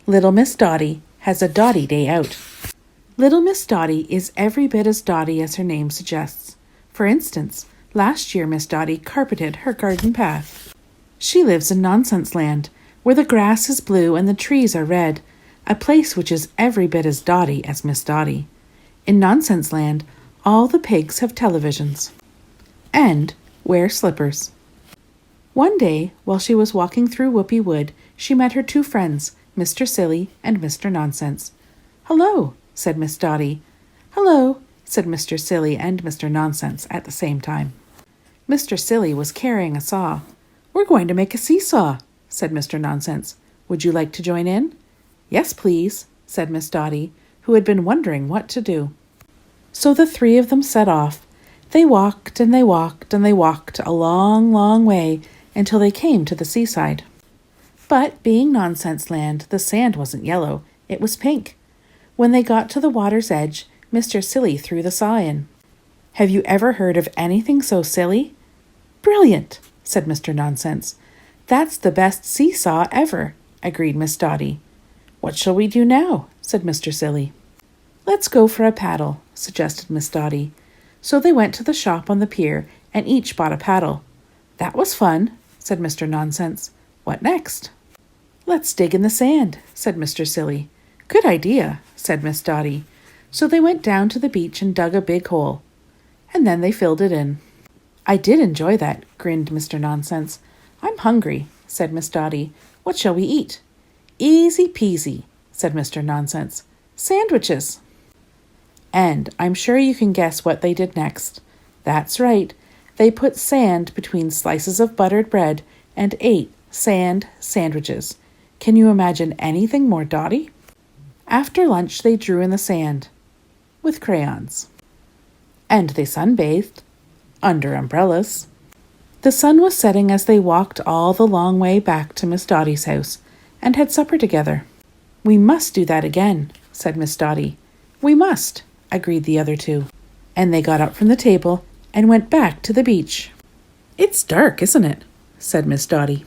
Little Miss Dotty has a Dotty day out. Little Miss Dotty is every bit as dotty as her name suggests. For instance, last year Miss Dotty carpeted her garden path. She lives in Nonsense Land, where the grass is blue and the trees are red, a place which is every bit as dotty as Miss Dotty. In Nonsense Land, all the pigs have televisions and wear slippers. One day, while she was walking through Whoopee Wood, she met her two friends, Mr. Silly and Mr. Nonsense. "Hello," said Miss Dotty. "Hello," said Mr. Silly and Mr. Nonsense at the same time. Mr. Silly was carrying a saw. "We're going to make a seesaw," said Mr. Nonsense. "Would you like to join in?" "Yes, please," said Miss Dotty, who had been wondering what to do. So the three of them set off. They walked and they walked and they walked a long, long way until they came to the seaside. But being Nonsense Land, the sand wasn't yellow, it was pink. When they got to the water's edge, Mr. Silly threw the saw in. "Have you ever heard of anything so silly?" "Brilliant," said Mr. Nonsense. "That's the best seesaw ever," agreed Miss Dotty. "What shall we do now?" said Mr. Silly. "Let's go for a paddle," suggested Miss Dotty. So they went to the shop on the pier and each bought a paddle. "That was fun," said Mr. Nonsense. "What next?" "Let's dig in the sand," said Mr. Silly. "Good idea," said Miss Dotty. So they went down to the beach and dug a big hole. And then they filled it in. "I did enjoy that," grinned Mr. Nonsense. "I'm hungry," said Miss Dotty. "What shall we eat?" "Easy peasy," said Mr. Nonsense. "Sandwiches." And I'm sure you can guess what they did next. That's right. They put sand between slices of buttered bread and ate sand sandwiches. Can you imagine anything more dotty? After lunch, they drew in the sand with crayons. And they sunbathed under umbrellas. The sun was setting as they walked all the long way back to Miss Dotty's house and had supper together. "We must do that again," said Miss Dotty. "We must," agreed the other two. And they got up from the table and went back to the beach. "It's dark, isn't it?" said Miss Dotty.